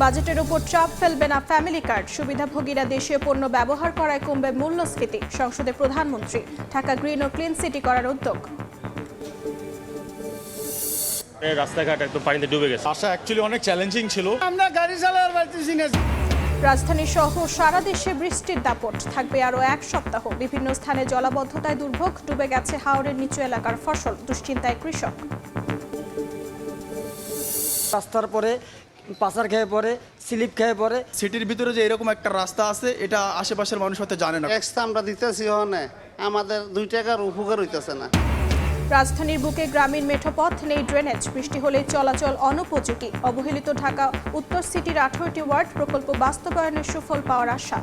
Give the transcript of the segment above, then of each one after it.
বাজেটের উপর চাপ ফেলবে না ফ্যামিলি কার্ড, সুবিধাভোগীরা দেশীয় পণ্য ব্যবহার করায় কমবে মূল্যস্ফীতি। সংসদে প্রধানমন্ত্রী। ঢাকা গ্রিন ও ক্লিন সিটি করার উদ্যোগ। রাস্তাঘাট একদম পানিতে ডুবে গেছে। আশা অ্যাকচুয়ালি অনেক চ্যালেঞ্জিং ছিল। আমরা গাড়ি চালাতে পারতেছি না। রাজধানী সহ সারা দেশে বৃষ্টির দাপট থাকবে আরও এক সপ্তাহ। বিভিন্ন স্থানে জলাবদ্ধতায় দুর্ভোগ, ডুবে গেছে হাওরের নিচু এলাকার ফসল, দুশ্চিন্তায় কৃষক। রাস্তার পরে পাচার খেয়ে পড়ে, স্লিপ খেয়ে পড়ে। সিটির ভিতরে যে এরকম একটা রাস্তা আছে এটা আশেপাশের মানুষ হয়তো জানে না। ট্যাক্স আমরা দিতেছি ওখানে, আমাদের 2 টাকার উপকার হইতেছে না। রাজধানীর বুকে গ্রামীণ মেঠোপথ, নেই ড্রেনেজ, বৃষ্টি হলেই চলাচল অনুপযোগী। অবহেলিত ঢাকা উত্তর সিটির 18টি ওয়ার্ড, প্রকল্প বাস্তবায়নের সুফল পাওয়ার আশা।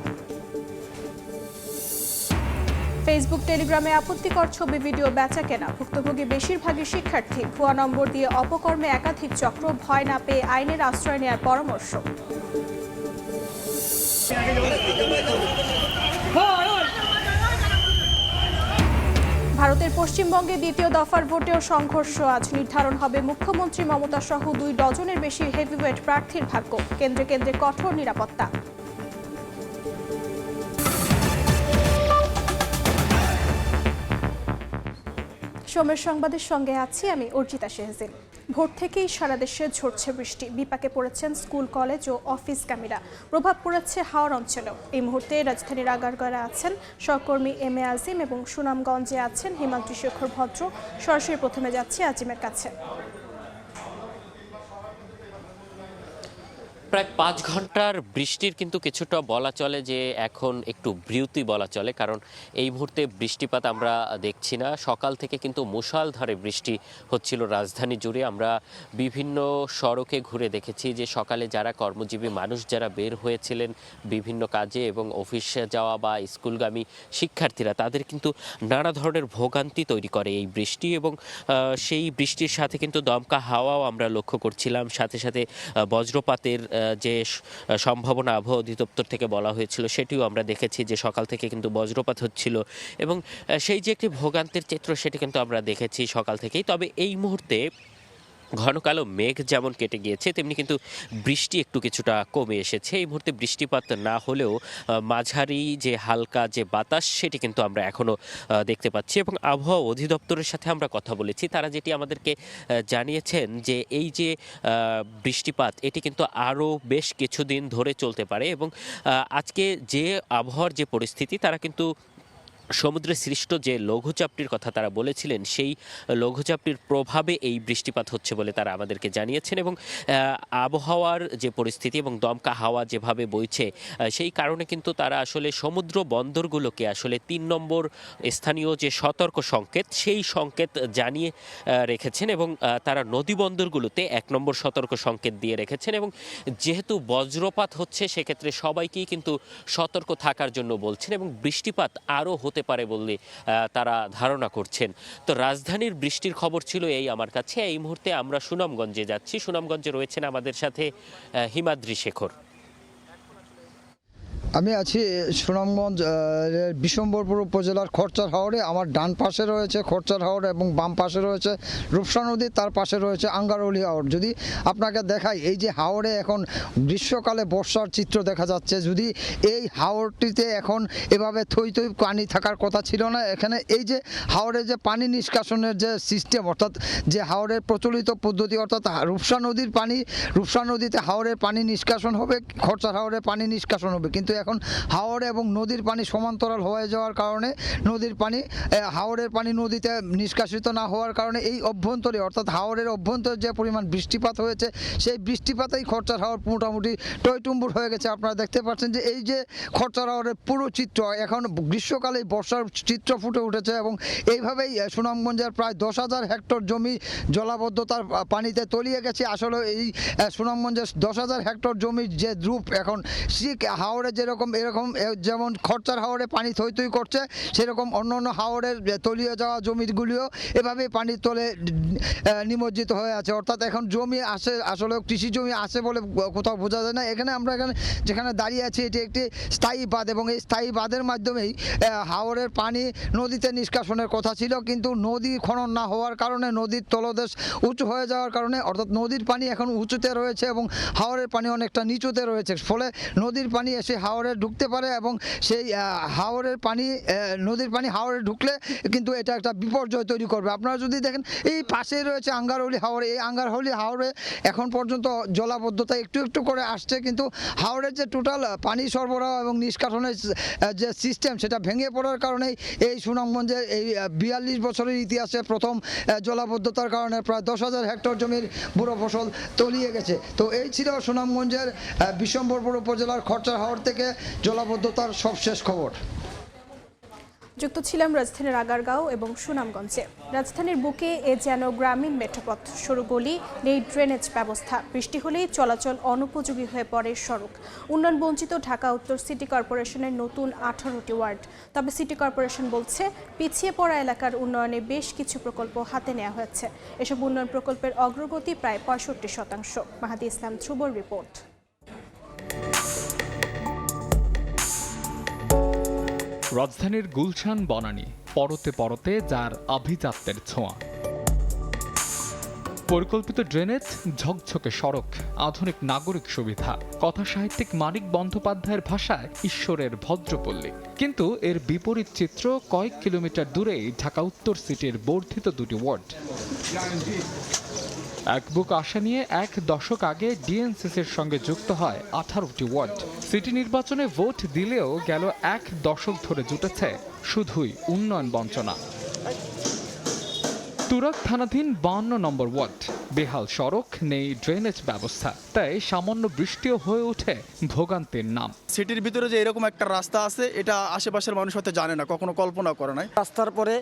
ফেসবুক টেলিগ্রামে আপত্তিকর ছবি ভিডিও বেচা কেনা, ভুক্তভোগী বেশিরভাগই শিক্ষার্থী। ভুয়া নম্বর দিয়ে অপকর্মে একাধিক চক্র, ভয় না পেয়ে আইনের আশ্রয় নেওয়ার পরামর্শ। ভারতের পশ্চিমবঙ্গে দ্বিতীয় দফার ভোটেও সংঘর্ষ। আজ নির্ধারণ হবে মুখ্যমন্ত্রী মমতা সহ 2 ডজনের বেশি হেভিওয়েট প্রার্থীর ভাগ্য। কেন্দ্রে কেন্দ্রে কঠোর নিরাপত্তা। সময়ের সংবাদের সঙ্গে আছি আমি অর্জিতা শেহজিন। ভোর থেকেই সারা দেশে ঝরছে বৃষ্টি। বিপাকে পড়েছেন স্কুল, কলেজ ও অফিসগামীরা। প্রভাব পড়েছে হাওর অঞ্চলেও। এই মুহূর্তে রাজধানীর আগারগাঁওয়ে আছেন সহকর্মী এম এ আজিম এবং সুনামগঞ্জে আছেন হিমাদ্রি শেখর ভদ্র। সরাসরি প্রথমে যাচ্ছি আজিমের কাছে। প্রায় 5 ঘন্টার বৃষ্টির কিন্তু কিছুটা বলা চলে যে এখন একটু বিরতি বলা চলে, কারণ এই মুহূর্তে বৃষ্টিপাত আমরা দেখছি না। সকাল থেকে কিন্তু মুষলধারে বৃষ্টি হচ্ছিল রাজধানী জুড়ে। আমরা বিভিন্ন সড়কে ঘুরে দেখেছি যে সকালে যারা কর্মজীবী মানুষ যারা বের হয়েছিলেন বিভিন্ন কাজে এবং অফিসে যাওয়া বা স্কুলগামী শিক্ষার্থীরা, তাদের কিন্তু নানা ধরনের ভোগান্তি তৈরি করে এই বৃষ্টি। এবং সেই বৃষ্টির সাথে কিন্তু দমকা হাওয়াও আমরা লক্ষ্য করছিলাম। সাথে সাথে বজ্রপাতের যে সম্ভাবনা আবহাওয়া অধিদপ্তর থেকে বলা হয়েছিল সেটিও আমরা দেখেছি যে সকাল থেকে কিন্তু বজ্রপাত হচ্ছিল এবং সেই যে একটি ভোগান্তির চিত্র সেটি কিন্তু আমরা দেখেছি সকাল থেকেই। তবে এই মুহূর্তে ঘন কালো মেঘ যেমন কেটে গিয়েছে তেমনি কিন্তু বৃষ্টি একটু কিছুটা কমে এসেছে। এই মুহূর্তে বৃষ্টিপাত না হলেও মাঝারি যে হালকা যে বাতাস সেটি কিন্তু আমরা এখনও দেখতে পাচ্ছি। এবং আবহাওয়া অধিদপ্তরের সাথে আমরা কথা বলেছি, তারা যেটি আমাদেরকে জানিয়েছেন যে এই যে বৃষ্টিপাত এটি কিন্তু আরও বেশ কিছুদিন ধরে চলতে পারে। এবং আজকে যে আবহাওয়ার যে পরিস্থিতি, তারা কিন্তু সমুদ্রে সৃষ্ট যে লঘুচাপটির কথা তারা বলেছিলেন সেই লঘুচাপটির প্রভাবে এই বৃষ্টিপাত হচ্ছে বলে তারা আমাদেরকে জানিয়েছেন। এবং আবহাওয়ার যে পরিস্থিতি এবং দমকা হাওয়া যেভাবে বইছে সেই কারণে কিন্তু তারা আসলে সমুদ্র বন্দরগুলোকে আসলে 3 নম্বর স্থানীয় যে সতর্ক সংকেত সেই সংকেত জানিয়ে রেখেছেন এবং তারা নদী বন্দরগুলোতে 1 নম্বর সতর্ক সংকেত দিয়ে রেখেছেন। এবং যেহেতু বজ্রপাত হচ্ছে সেক্ষেত্রে সবাইকেই কিন্তু সতর্ক থাকার জন্য বলছেন এবং বৃষ্টিপাত আরও হতে পারে বলে তারা ধারণা করছেন। তো রাজধানীর বৃষ্টির খবর ছিল এই আমার কাছে। এই মুহূর্তে আমরা সুনামগঞ্জে যাচ্ছি। সুনামগঞ্জে রয়েছেন আমাদের সাথে হিমাদ্রি শেখর। আমি আছি সুনামগঞ্জ বিশম্বরপুর উপজেলার খরচার হাওরে। আমার ডান পাশে রয়েছে খরচার হাওর এবং বাম পাশে রয়েছে রূপসা নদী, তার পাশে রয়েছে আঙ্গারউলি হাওর। যদি আপনাকে দেখাই, এই যে হাওরে এখন গ্রীষ্মকালে বর্ষার চিত্র দেখা যাচ্ছে। যদি এই হাওরটিতে এখন এভাবে থই থই পানি থাকার কথা ছিল না। এখানে এই যে হাওরে যে পানি নিষ্কাশনের যে সিস্টেম, অর্থাৎ যে হাওরের প্রচলিত পদ্ধতি, অর্থাৎ রূপসা নদীর পানি, রূপসা নদীতে হাওরের পানি নিষ্কাশন হবে, খরচার হাওরে পানি নিষ্কাশন হবে। কিন্তু এখন হাওর এবং নদীর পানি সমান্তরাল হয়ে যাওয়ার কারণে নদীর পানি হাওরের পানি নদীতে নিষ্কাশিত না হওয়ার কারণে এই অভ্যন্তরে, অর্থাৎ হাওরের অভ্যন্তরে যে পরিমাণ বৃষ্টিপাত হয়েছে সেই বৃষ্টিপাতেই খরচার হাওর মোটামুটি টইটুম্বুর হয়ে গেছে। আপনারা দেখতে পাচ্ছেন যে এই যে খরচার হাওরের পুরো চিত্র এখন গ্রীষ্মকালে বর্ষার চিত্র ফুটে উঠেছে। এবং এইভাবেই সুনামগঞ্জের প্রায় 10,000 হেক্টর জমি জলাবদ্ধতার পানিতে তলিয়ে গেছে। আসলে এই সুনামগঞ্জের 10,000 হেক্টর জমির যে রূপ এখন হাওরে যে এরকম যেমন খরচার হাওরে পানি থই থই করছে, সেরকম অন্য অন্য হাওরের তলিয়ে যাওয়া জমিগুলিও এভাবে পানির তলে নিমজ্জিত হয়ে আছে। অর্থাৎ এখন জমি আসে, আসলে কৃষি জমি আছে বলে কোথাও বোঝা যায় না। এখানে আমরা যেখানে দাঁড়িয়ে আছি এটি একটি স্থায়ী বাঁধ, এবং এই স্থায়ী বাঁধের মাধ্যমেই হাওরের পানি নদীতে নিষ্কাশনের কথা ছিল, কিন্তু নদী খনন না হওয়ার কারণে, নদীর তলদেশ উঁচু হয়ে যাওয়ার কারণে, অর্থাৎ নদীর পানি এখন উঁচুতে রয়েছে এবং হাওরের পানি অনেকটা নিচুতে রয়েছে, ফলে নদীর পানি এসে হাওরে ঢুকতে পারে এবং সেই হাওরের পানি, নদীর পানি হাওরে ঢুকলে কিন্তু এটা একটা বিপর্যয় তৈরি করবে। আপনারা যদি দেখেন এই পাশেই রয়েছে আঙ্গারহলি হাওরে, এই আঙ্গারহলি হাওরে এখন পর্যন্ত জলাবদ্ধতা একটু একটু করে আসছে, কিন্তু হাওরের যে টোটাল পানি সরবরাহ এবং নিষ্কাশনের যে সিস্টেম সেটা ভেঙে পড়ার কারণেই এই সুনামগঞ্জের এই 42 বছরের ইতিহাসে প্রথম জলাবদ্ধতার কারণে প্রায় 10,000 হেক্টর জমির বুড়ো ফসল তলিয়ে গেছে। তো এই ছিল সুনামগঞ্জের বিশম্বরপুর উপজেলার খরচার হাওর থেকে জলাবদ্ধতার সবশেষ খবর। যুক্ত ছিলাম রাজধানীর আগারগাঁও এবং সুনামগঞ্জে। রাজধানীর বুকে এ যেন গ্রামীণ মেঠোপথ, সরু গলি, নেই ড্রেনেজ ব্যবস্থা। বৃষ্টি হলেই চলাচল অনুপযোগী হয়ে পড়ে সড়ক। উন্নয়ন বঞ্চিত ঢাকা উত্তর সিটি কর্পোরেশনের নতুন 18টি ওয়ার্ড। তবে সিটি কর্পোরেশন বলছে পিছিয়ে পড়া এলাকার উন্নয়নে বেশ কিছু প্রকল্প হাতে নেওয়া হয়েছে। এসব উন্নয়ন প্রকল্পের অগ্রগতি প্রায় 65%। মাহাদি ইসলাম ধ্রুবর রিপোর্ট। রাজধানীর গুলশান বনানী, পরতে পরতে যার আভিজাত্যের ছোঁয়া। পরিকল্পিত ড্রেনেজ, ঝকঝকে সড়ক, আধুনিক নাগরিক সুবিধা, কথা সাহিত্যিক মানিক বন্দ্যোপাধ্যায়ের ভাষায় ঈশ্বরের ভদ্রপল্লী। কিন্তু এর বিপরীত চিত্র কয়েক কিলোমিটার দূরেই ঢাকা উত্তর সিটির বর্ধিত দুটি ওয়ার্ড। এক বুক আশা নিয়ে এক দশক আগে ডিএনসিসির সঙ্গে যুক্ত হয় 18টি ওয়ার্ড। সিটি নির্বাচনে ভোট দিলেও গেল এক দশক ধরে জুটেছে শুধুই উন্নয়ন বঞ্চনা। তুরাগ থানাধীন 52 নম্বর ওয়ার্ড, বেহাল সড়ক, নেই ড্রেনেজ ব্যবস্থা, তাই সামান্য বৃষ্টিও হয়ে ওঠে ভোগান্তির নাম। সিটির ভিতরে যে এরকম একটা রাস্তা আছে, এটা আশেপাশের মানুষ হয়তো জানে না, কখনো কল্পনা করে নাই। রাস্তার পরে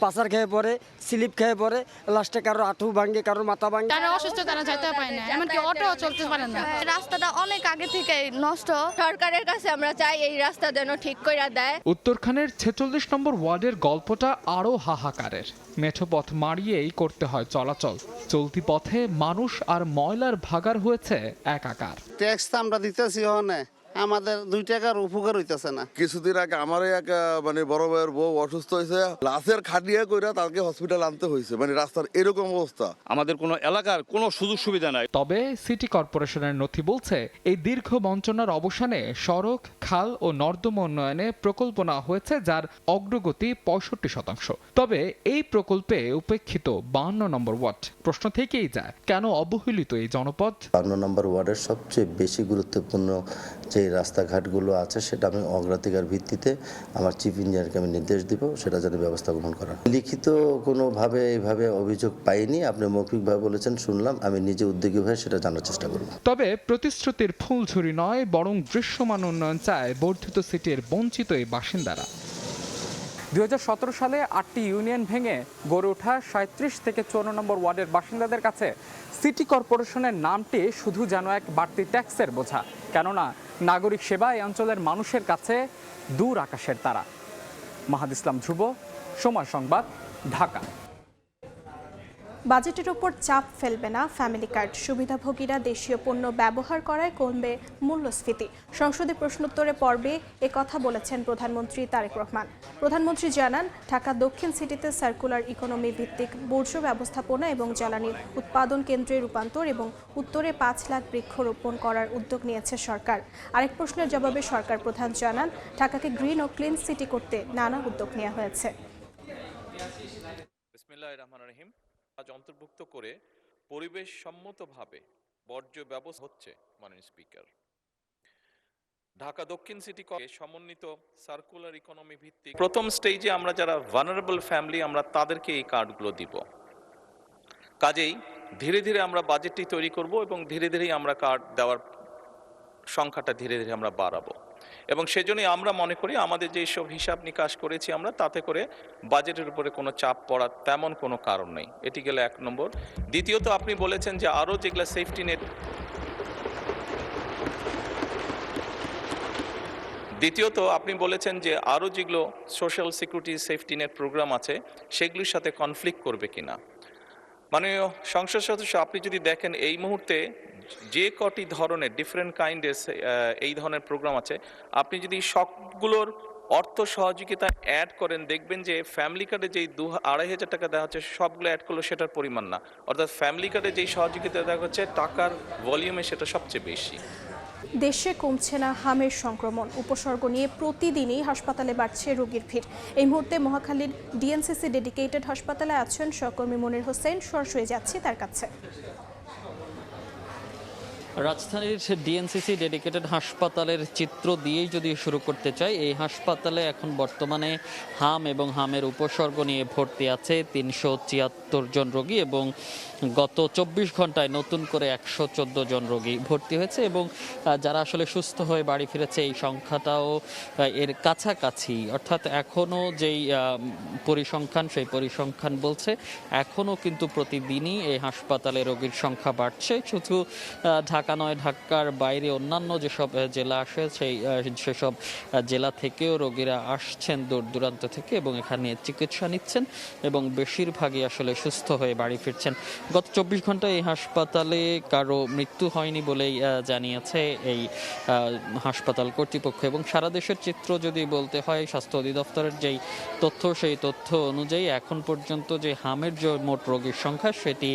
পাচার খেয়ে পড়ে, স্লিপ খেয়ে পড়ে, লাস্টে কারো হাঁটু ভাঙে, কারো মাথা ভাঙে। যারা অসুস্থ তারা যেতে পারে না, এমনকি অটো চলতে পারে না। রাস্তাটা অনেক আগে থেকে নষ্ট। সরকারের কাছে আমরা চাই এই রাস্তা যেন ঠিক করে দেয়। উত্তরখানের 46 নম্বর ওয়ার্ডের গল্পটা আরও হাহাকারের। মেঠোপথ মারিয়েই করতে হয় চলাচল। চলতি পথে মানুষ আর ময়লার ভাগার হয়েছে একাকার। ট্যাক্স তো আমরা দিতেছি, আমাদের 2 টাকার উপকার হইতেছে না। কিছুদিন আগে আমার এক বড় ভাইয়ের বউ অসুস্থ হয়েছে, লাশের খাটিয়া কইরা তাকে হসপিটাল আনতে হয়েছে। রাস্তার এরকম অবস্থা, আমাদের কোনো এলাকার কোনো সুযোগ সুবিধা নাই। তবে সিটি কর্পোরেশনের নথি বলছে এই দীর্ঘ বঞ্চনার অবসানে সড়ক, খাল ও নর্দমা উন্নয়নে প্রকল্প নেওয়া হয়েছে, যার অগ্রগতি 65%। তবে এই প্রকল্পে উপেক্ষিত 52 নম্বর ওয়ার্ড। প্রশ্ন থেকেই যায়, কেন অবহেলিত এই জনপদ? 52 নম্বর ওয়ার্ডের সবচেয়ে বেশি গুরুত্বপূর্ণ যে রাস্তাঘাটগুলো আছে সেটা আমি অগ্রাধিকার ভিত্তিতে আমার চিফ ইঞ্জিনিয়ারকে আমি নির্দেশ দিব, সেটা যেন ব্যবস্থা গ্রহণ করা। লিখিত কোনোভাবে এইভাবে অভিযোগ পাইনি, আপনি মৌখিকভাবে বলেছেন শুনলাম, আমি নিজে উদ্যোগী হয়ে সেটা জানার চেষ্টা করব। তবে প্রতিশ্রুতির ফুলঝুরি নয়, বরং দৃশ্যমান উন্নয়ন চায় বর্ধিত সিটির বঞ্চিত এই বাসিন্দারা। 2017 সালে 8টি ইউনিয়ন ভেঙে গড়ে ওঠা 37 থেকে 54 নম্বর ওয়ার্ডের বাসিন্দাদের কাছে সিটি কর্পোরেশনের নামটি শুধু যেন এক বাড়তি ট্যাক্সের বোঝা, কেননা নাগরিক সেবা এই অঞ্চলের মানুষের কাছে দূর আকাশের তারা। মাহাদ ইসলাম ধ্রুব, সময় সংবাদ, ঢাকা। বাজেটের ওপর চাপ ফেলবে না ফ্যামিলি কার্ড। সুবিধাভোগীরা দেশীয় পণ্য ব্যবহার করায় কমবে মূল্যস্ফীতি। সংসদে প্রশ্নোত্তরে পর্বে একথা বলেছেন প্রধানমন্ত্রী তারেক রহমান। প্রধানমন্ত্রী জানান, ঢাকা দক্ষিণ সিটিতে সার্কুলার ইকোনমি ভিত্তিক বর্জ্য ব্যবস্থাপনা এবং জ্বালানি উৎপাদন কেন্দ্রে রূপান্তর এবং উত্তরে 5 লাখ বৃক্ষরোপণ করার উদ্যোগ নিয়েছে সরকার। আরেক প্রশ্নের জবাবে সরকার প্রধান জানান, ঢাকাকে গ্রিন ও ক্লিন সিটি করতে নানা উদ্যোগ নেওয়া হয়েছে। আজ অন্তর্ভুক্ত করে পরিবেশ সম্মতভাবে বর্জ্য ব্যবস্থা হচ্ছে। মাননীয় স্পিকার, ঢাকা দক্ষিণ সিটি সমন্বিত সার্কুলার ইকোনমি ভিত্তিক প্রথম স্টেজে আমরা যারা ভালনারেবল ফ্যামিলি, আমরা তাদেরকে এই কার্ডগুলো দিব। কাজেই ধীরে ধীরে আমরা বাজেটটি তৈরি করব এবং ধীরে ধীরেই আমরা কার্ড দেওয়ার সংখ্যাটা ধীরে ধীরে আমরা বাড়াবো। এবং সেজন্যই আমরা মনে করি আমাদের যে সব হিসাব নিকাশ করেছি আমরা, তাতে করে বাজেটের উপরে কোনো চাপ পড়ার তেমন কোনো কারণ নেই। এটি গেলে 1 নম্বর। দ্বিতীয়ত, আপনি বলেছেন যে আরও যেগুলো সেফটি নেট দ্বিতীয়ত আপনি বলেছেন যে আরও যেগুলো social security safety net program আছে সেগুলির সাথে কনফ্লিক্ট করবে কিনা। মাননীয় সংসদ সদস্য, আপনি যদি দেখেন এই মুহূর্তে যে কটি ধরনের ডিফারেন্ট কাইন্ডের এই ধরনের প্রোগ্রাম আছে, আপনি যদি সবগুলোর অর্থ সহযোগিতা অ্যাড করেন দেখবেন যে ফ্যামিলি কার্ডে যেই 2,500 টাকা দেওয়া হচ্ছে সবগুলো অ্যাড করলেও সেটার পরিমাণ না, অর্থাৎ ফ্যামিলি কার্ডে যেই সহযোগিতা দেওয়া হচ্ছে টাকার ভলিউমে সেটা সবচেয়ে বেশি। দেশে কমছে না হামের সংক্রমণ, উপসর্গ নিয়ে প্রতিদিনই হাসপাতালে বাড়ছে রোগীর ভিড়। এই মুহূর্তে মহাখালীর ডিএনসিসি ডেডিকেটেড হাসপাতালে আছেন সহকর্মী মনির হোসেন, সরাসরি যাচ্ছি তার কাছে। রাজধানীর ডিএনসিসি ডেডিকেটেড হাসপাতালের চিত্র দিয়েই যদি শুরু করতে চাই, এই হাসপাতালে এখন বর্তমানে হাম এবং হামের উপসর্গ নিয়ে ভর্তি আছে 374 জন রোগী এবং গত 24 ঘন্টায় নতুন করে 114 জন রোগী ভর্তি হয়েছে এবং যারা আসলে সুস্থ হয়ে বাড়ি ফিরেছে এই সংখ্যাটাও এর কাছাকাছি। অর্থাৎ এখনও যেই পরিসংখ্যান, সেই পরিসংখ্যান বলছে এখনও কিন্তু প্রতিদিনই এই হাসপাতালে রোগীর সংখ্যা বাড়ছে। শুধু ঢাকা নয়, ঢাকার বাইরে অন্যান্য যেসব জেলা আসে সেসব জেলা থেকেও রোগীরা আসছেন দূর দূরান্ত থেকে এবং এখানে চিকিৎসা নিচ্ছেন এবং বেশিরভাগই আসলে সুস্থ হয়ে বাড়ি ফিরছেন। গত 24 ঘন্টায় এই হাসপাতালে কারো মৃত্যু হয়নি বলেই জানিয়েছে এই হাসপাতাল কর্তৃপক্ষ। এবং সারা দেশের চিত্র যদি বলতে হয়, স্বাস্থ্য অধিদপ্তরের যেই তথ্য, সেই তথ্য অনুযায়ী এখন পর্যন্ত যে হামের যে মোট রোগীর সংখ্যা সেটি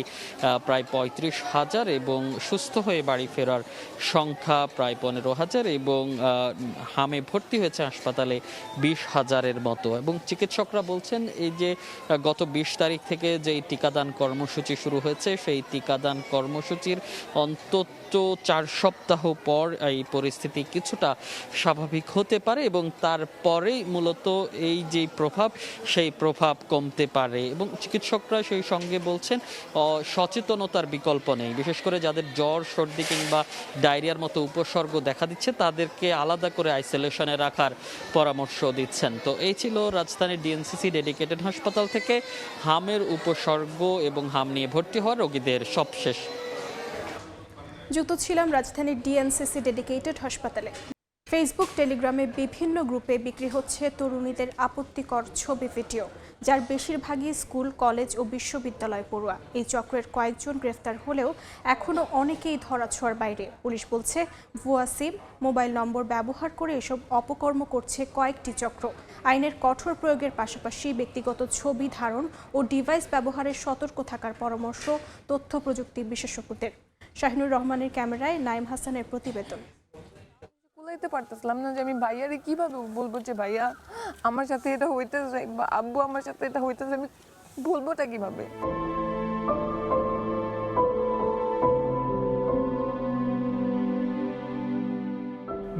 প্রায় 35,000 এবং সুস্থ হয়ে বাড়ি ফেরার সংখ্যা প্রায় 15,000 এবং হামে ভর্তি হয়েছে হাসপাতালে 20,000-এর মতো। এবং চিকিৎসকরা বলছেন এই যে গত 20 তারিখ থেকে যেই টিকাদান কর্মসূচি শুরু হয়েছে, সেই টিকাদান কর্মসূচির অন্তত 4 সপ্তাহ পর এই পরিস্থিতি কিছুটা স্বাভাবিক হতে পারে এবং তারপরেই মূলত এই যে প্রভাব, সেই প্রভাব কমতে পারে। এবং চিকিৎসকরা সেই সঙ্গে বলছেন সচেতনতার বিকল্প নেই, বিশেষ করে যাদের জ্বর, সর্দি কিংবা ডায়রিয়ার মতো উপসর্গ দেখা দিচ্ছে তাদেরকে আলাদা করে আইসোলেশনে রাখার পরামর্শ দিচ্ছেন। তো এই ছিল রাজধানীর ডিএনসিসি ডেডিকেটেড হাসপাতাল থেকে হামের উপসর্গ এবং হাম নিয়ে ভর্তি হওয়া রোগীদের সবশেষ। যুক্ত ছিলাম রাজধানীর ডিএনসিসি ডেডিকেটেড হাসপাতালে। ফেসবুক, টেলিগ্রামে বিভিন্ন গ্রুপে বিক্রি হচ্ছে তরুণীদের আপত্তিকর ছবি, ভিডিও, যার বেশিরভাগই স্কুল, কলেজ ও বিশ্ববিদ্যালয় পড়ুয়া। এই চক্রের কয়েকজন গ্রেফতার হলেও এখনও অনেকেই ধরাছোঁয়ার বাইরে। পুলিশ বলছে ভুয়া সিম, মোবাইল নম্বর ব্যবহার করে এসব অপকর্ম করছে কয়েকটি চক্র। আইনের কঠোর প্রয়োগের পাশাপাশি ব্যক্তিগত ছবি ধারণ ও ডিভাইস ব্যবহারে সতর্ক থাকার পরামর্শ তথ্য প্রযুক্তি বিশেষজ্ঞদের। শাহিনুর রহমানের ক্যামেরায় নাইম হাসানের প্রতিবেদন। কুলাইতে পারতেছিলাম না যে আমি ভাইয়ারে কিভাবে বলবো যে ভাইয়া আমার সাথে এটা হইতেছে বা আব্বু আমার সাথে এটা হইতেছে, আমি বলবোটা কিভাবে।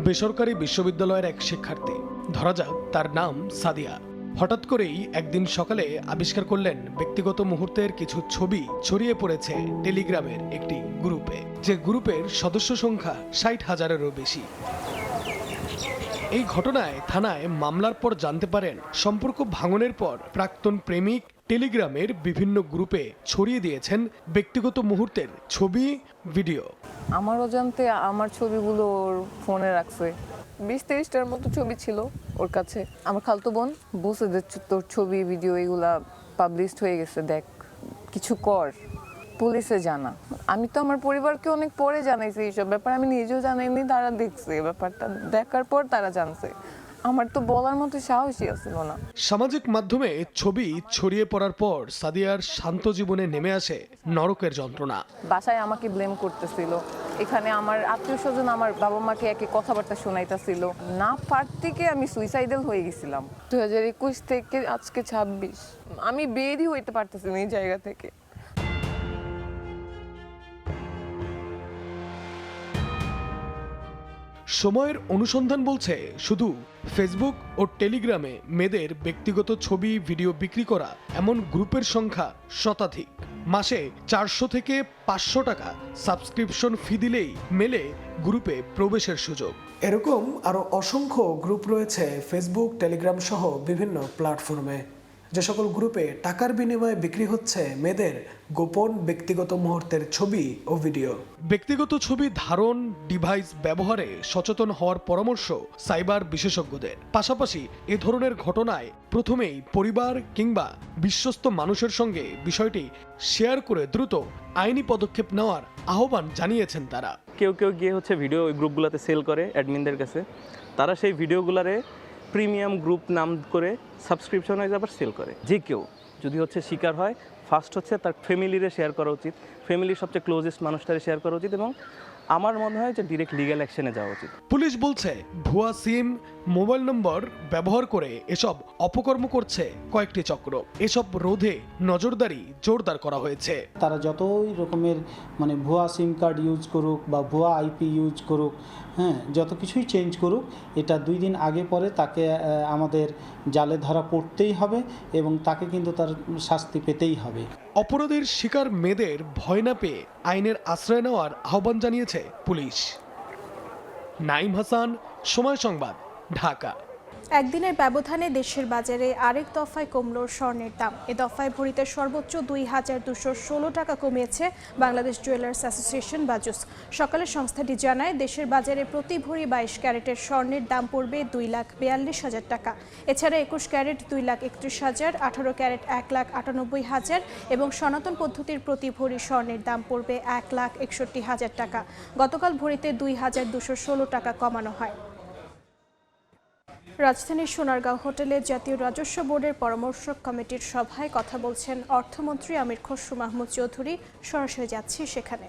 বেসরকারি বিশ্ববিদ্যালয়ের এক শিক্ষার্থী, ধরা যাক তার নাম সাদিয়া, হঠাৎ করেই একদিন সকালে আবিষ্কার করলেন ব্যক্তিগত মুহূর্তের কিছু ছবি ছড়িয়ে পড়েছে টেলিগ্রামের একটি গ্রুপে, যে গ্রুপের সদস্য সংখ্যা 60,000-এরও বেশি। এই ঘটনায় থানায় মামলার পর জানতে পারেন সম্পর্ক ভাঙনের পর প্রাক্তন প্রেমিক টেলিগ্রামের বিভিন্ন গ্রুপে ছড়িয়ে দিয়েছেন ব্যক্তিগত মুহূর্তের ছবি, ভিডিও। আমার অজান্তে আমার ছবিগুলো ওর ফোনে রাখছে, 20-30টার মতো ছবি ছিল ওর কাছে। আমার খালতো বোন বলছে যে তোর ছবি, ভিডিও এগুলা পাবলিশড হয়ে গেছে, দেখ কিছু কর, পুলিশে জানা। আমি তো আমার পরিবারকে অনেক পরে জানাইছি এইসব ব্যাপার, আমি নিজেও জানাইনি, তারা দেখছে ব্যাপারটা, দেখার পর তারা জানছে। আমার তো বলার মতো সাহসই আসছিল না। সামাজিক মাধ্যমে ছবি ছড়িয়ে পড়ার পর সাদিয়ার শান্ত জীবনে নেমে আসে নরকের যন্ত্রণা। বাসায় আমাকে ব্লেম করতেছিল, এখানে আমার আত্মীয় স্বজন আমার বাবা মাকে একে কথাবার্তা শোনাইতেছিল, না পারতে আমি সুইসাইডাল হয়ে গেছিলাম। 2021 থেকে আজকে 26, আমি বেরই হইতে পারতেছি না এই জায়গা থেকে। সময়ের অনুসন্ধান বলছে শুধু ফেসবুক ও টেলিগ্রামে মেয়েদের ব্যক্তিগত ছবি, ভিডিও বিক্রি করা এমন গ্রুপের সংখ্যা শতাধিক। মাসে 400 থেকে 500 টাকা সাবস্ক্রিপশন ফি দিলেই মেলে গ্রুপে প্রবেশের সুযোগ। এরকম আরও অসংখ্য গ্রুপ রয়েছে ফেসবুক, টেলিগ্রাম সহ বিভিন্ন প্ল্যাটফর্মে, যে সকল গ্রুপে টাকার বিনিময়ে বিক্রি হচ্ছে মেয়েদের গোপন ব্যক্তিগত মুহূর্তের ছবি ও ভিডিও। ব্যক্তিগত ছবি ধারণ, ডিভাইস ব্যবহারে সচেতন হওয়ার পরামর্শ সাইবার বিশেষজ্ঞদের। পাশাপাশি এ ধরনের ঘটনায় প্রথমেই পরিবার কিংবা বিশ্বস্ত মানুষের সঙ্গে বিষয়টি শেয়ার করে দ্রুত আইনি পদক্ষেপ নেওয়ার আহ্বান জানিয়েছেন তারা। কেউ গিয়ে ভিডিও ওই গ্রুপগুলোতে সেল করে অ্যাডমিনদের কাছে, তারা সেই ভিডিওগুলারে প্রিমিয়াম গ্রুপ নাম করে সাবস্ক্রিপশন হয়ে আবার সেল করে। যে কেউ যদি শিকার হয়, ফার্স্ট তার ফ্যামিলিরে শেয়ার করা উচিত, ফ্যামিলির সবচেয়ে ক্লোজেস্ট মানুষটারে শেয়ার করা উচিত, এবং আমার মনে হয় যে ডিরেক্ট লিগ্যাল অ্যাকশনে যাওয়া উচিত। পুলিশ বলছে ভুয়া সিম, মোবাইল নম্বর ব্যবহার করে এসব অপকর্ম করছে কয়েকটি চক্র। এসব রোধে নজরদারি জোরদার করা হয়েছে। তারা যতই রকমের ভুয়া সিম কার্ড ইউজ করুক বা ভুয়া আইপি ইউজ করুক, যত কিছুই চেঞ্জ করুক, এটা 2 দিন আগে পরে তাকে আমাদের জালে ধরা পড়তেই হবে এবং তাকে কিন্তু তার শাস্তি পেতেই হবে। অপরাধের শিকার মেয়েদের ভয় না পেয়ে আইনের আশ্রয় নেওয়ার আহ্বান জানিয়েছে পুলিশ। নাইম হাসান, সময় সংবাদ, ঢাকা। একদিনের ব্যবধানে দেশের বাজারে আরেক দফায় কমল স্বর্ণের দাম। এ দফায় ভরিতে সর্বোচ্চ 2216 টাকা কমিয়েছে বাংলাদেশ জুয়েলার্স অ্যাসোসিয়েশন বাজুস। সকালে সংস্থাটি জানায়, দেশের বাজারে প্রতি ভরি 22 ক্যারেটের স্বর্ণের দাম পড়বে 2,42,000 টাকা। এছাড়া 21 ক্যারেট 2,31,000, 18 ক্যারেট 1,98,000 এবং সনাতন পদ্ধতির প্রতি ভরি স্বর্ণের দাম পড়বে 1,61,000 টাকা। গতকাল ভরিতে 2,216 টাকা কমানো হয়। রাজধানীর সোনারগাঁও হোটেলে জাতীয় রাজস্ব বোর্ডের পরামর্শক কমিটির সভায় কথা বলছেন অর্থমন্ত্রী আমির খসরু মাহমুদ চৌধুরী। সরাসরি যাচ্ছি সেখানে।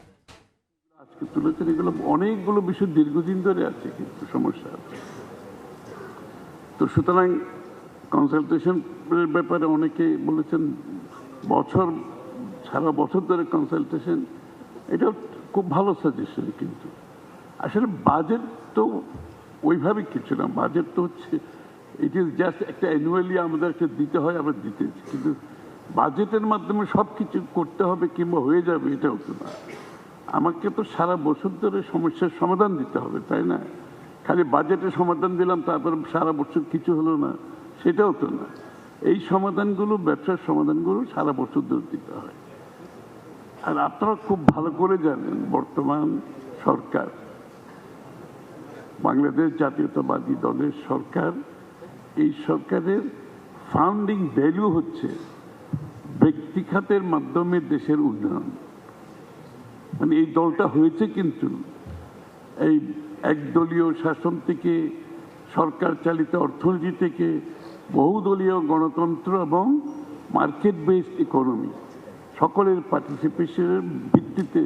আজকে তুলেছেন, এগুলো অনেকগুলো বিষয় দীর্ঘদিন ধরে আছে, কিন্তু সমস্যা আছে। তো সুতরাং কনসালটেশনের ব্যাপারে অনেকে বলেছেন সারা বছর ধরে কনসালটেশন, এটা খুব ভালো সাজেশন, কিন্তু আসলে বাজেট তো ওইভাবে কিছু না। বাজেট তো ইট ইজ জাস্ট একটা অ্যানুয়ালি আমাদেরকে দিতে হয়, আমরা দিতেছি, কিন্তু বাজেটের মাধ্যমে সব কিছু করতে হবে কিংবা হয়ে যাবে এটাও তো না। আমাকে তো সারা বছর ধরে সমস্যার সমাধান দিতে হবে, তাই না? খালি বাজেটের সমাধান দিলাম তারপর সারা বছর কিছু হলো না, সেটাও তো না। এই সমাধানগুলো, ব্যবসার সমাধানগুলো সারা বছর ধরে দিতে হয়। আর আপনারা খুব ভালো করে জানেন, বর্তমান সরকার, বাংলাদেশ জাতীয়তাবাদী দলের সরকার, এই সরকারের ফাউন্ডিং ভ্যালু হচ্ছে ব্যক্তি খাতের মাধ্যমে দেশের উন্নয়ন। এই দলটা হয়েছে কিন্তু এই একদলীয় শাসন থেকে, সরকার চালিত অর্থনীতি থেকে বহুদলীয় গণতন্ত্র এবং মার্কেট বেসড ইকোনমি, সকলের পার্টিসিপেশনের ভিত্তিতে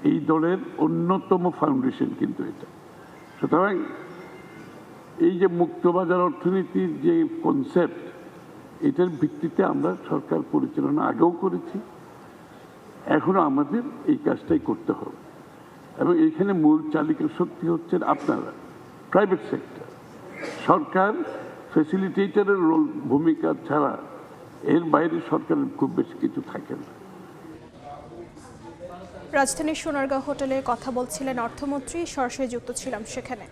এই দলের অন্যতম ফাউন্ডেশন কিন্তু এটা। সুতরাং এই যে মুক্তবাজার অর্থনীতির যে কনসেপ্ট, এটার ভিত্তিতে আমরা সরকার পরিচালনা আগেও করেছি, এখনো আমাদের এই কাজটাই করতে হবে। এবং এখানে মূল চালিকা শক্তি হচ্ছেন আপনারা, প্রাইভেট সেক্টর। সরকার ফ্যাসিলিটেটরের রোল, ভূমিকা ছাড়া এর বাইরে সরকারের খুব বেশি কিছু থাকে না। রাজধানীর সোনারগাঁও হোটেলে কথা বলছিলেন অর্থমন্ত্রী। সরাসরি যুক্ত ছিলাম সেখানে।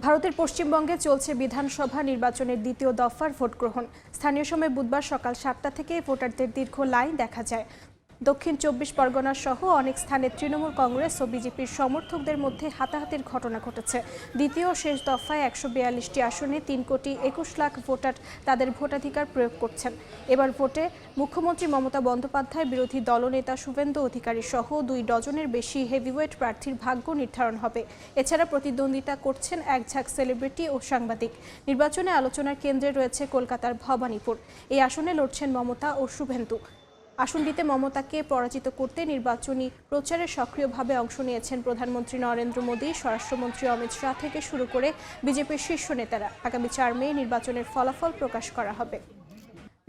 ভারতের পশ্চিমবঙ্গে চলছে বিধানসভা নির্বাচনের দ্বিতীয় দফার ভোট গ্রহণ। স্থানীয় সময় বুধবার সকাল 7টা থেকে ভোটারদের দীর্ঘ লাইন দেখা যায়। দক্ষিণ 24 পরগনা সহ অনেক স্থানে তৃণমূল কংগ্রেস ও বিজেপির সমর্থকদের মধ্যে হাতাহাতির ঘটনা ঘটেছে। দ্বিতীয় শেষ দফায় 142টি আসনে 3,21,00,000 ভোটার তাদের ভোটাধিকার প্রয়োগ করছেন। এবার ভোটে মুখ্যমন্ত্রী মমতা বন্দ্যোপাধ্যায়, বিরোধী দলনেতা শুভেন্দু অধিকারী সহ 2 ডজনের বেশি হেভিওয়েট প্রার্থীর ভাগ্য নির্ধারণ হবে। এছাড়া প্রতিদ্বন্দ্বিতা করছেন এক ঝাঁক সেলিব্রিটি ও সাংবাদিক। নির্বাচনে আলোচনার কেন্দ্রে রয়েছে কলকাতার ভবানীপুর। এই আসনে লড়ছেন মমতা ও শুভেন্দু। আসনটিতে মমতাকে পরাজিত করতে নির্বাচনী প্রচারে সক্রিয়ভাবে অংশ নিয়েছেন প্রধানমন্ত্রী নরেন্দ্র মোদী, স্বরাষ্ট্রমন্ত্রী অমিত শাহ থেকে শুরু করে বিজেপির শীর্ষ নেতারা। আগামী 4 মে নির্বাচনের ফলাফল প্রকাশ করা হবে।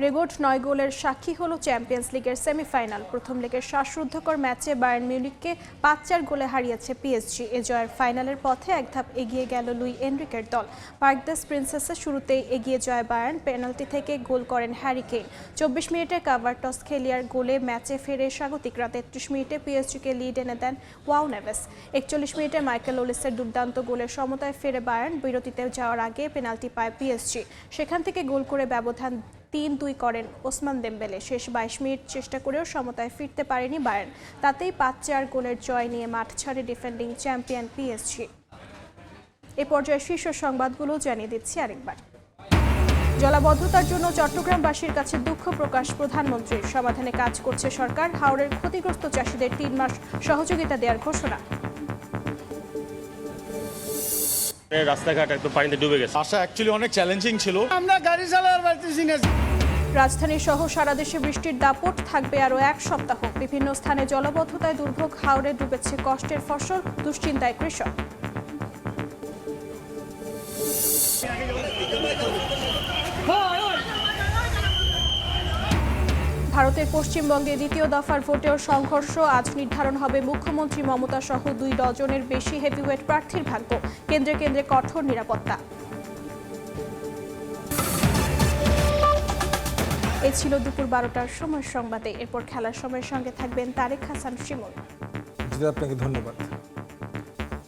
রেকর্ড 9 গোলের সাক্ষী হলো চ্যাম্পিয়ন্স লিগের সেমিফাইনাল। প্রথম লেগের শ্বাসরুদ্ধকর ম্যাচে বায়ার্ন মিউনিখকে 5-4 গোলে হারিয়েছে পিএসজি। এ জয়ের ফাইনালের পথে এক ধাপ এগিয়ে গেল লুই এনরিকের দল। পার্ক দ্য প্রিন্সেসে শুরুতেই এগিয়ে যায় বায়ার্ন। পেনাল্টি থেকে গোল করেন হ্যারি কেইন। 24 মিনিটে কাভার টস খেলিয়ার গোলে ম্যাচে ফেরে স্বাগতিকরা। 33 মিনিটে পিএসজিকে লিড এনে দেন ওয়াও নেভেস। 41 মিনিটে মাইকেল ওলিসের দুর্দান্ত গোলের সমতায় ফেরে বায়ার্ন। বিরতিতে যাওয়ার আগে পেনাল্টি পায় পিএসজি, সেখান থেকে গোল করে ব্যবধান 3-2 করেন ওসমান দেমবেলে। শেষ 22 মিনিট চেষ্টা করেও সমতায় ফিরতে পারেনি বায়ার্ন। তাতেই 5-4 গোলের জয় নিয়ে মাঠ ছাড়ে ডিফেন্ডিং চ্যাম্পিয়ন পিএসজি। এ পর্যায়ে শীর্ষ সংবাদগুলো জানিয়ে দিচ্ছি আরেকবার। জলাবদ্ধতার জন্য চট্টগ্রামবাসীর কাছে দুঃখ প্রকাশ প্রধানমন্ত্রীর। সমাধানে কাজ করছে সরকার। হাওরের ক্ষতিগ্রস্ত চাষীদের 3 মাস সহযোগিতা দেওয়ার ঘোষণা। রাস্তাঘাট একদম পানিতে ডুবে গেছে। আশা অ্যাকচুয়ালি অনেক চ্যালেঞ্জিং ছিল। আমরা গাড়ি চালাতে পারতেছি না। রাজধানী সহ সারা দেশে বৃষ্টির দাপট থাকবে আরও 1 সপ্তাহ। বিভিন্ন স্থানে জলাবদ্ধতায় দুর্ভোগ। হাওরে ডুবেছে কষ্টের ফসল, দুশ্চিন্তায় কৃষক। ভারতের পশ্চিমবঙ্গে দ্বিতীয় দফার ভোটেও সংঘর্ষ। আজ নির্ধারণ হবে মুখ্যমন্ত্রী মমতা সহ 2 ডজনের বেশি হেভিওয়েট প্রার্থীর ভাগ্য। কেন্দ্রে কেন্দ্রে কঠোর নিরাপত্তা। এ ছিল দুপুর 12টার সময় সংবাদে। এরপর খেলার সময়ের সঙ্গে থাকবেন তারেক হাসান শিমুল। আপনাকে ধন্যবাদ।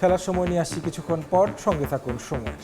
খেলার সময় নিয়ে আসছি কিছুক্ষণ পর, সঙ্গে থাকুন সময়ের।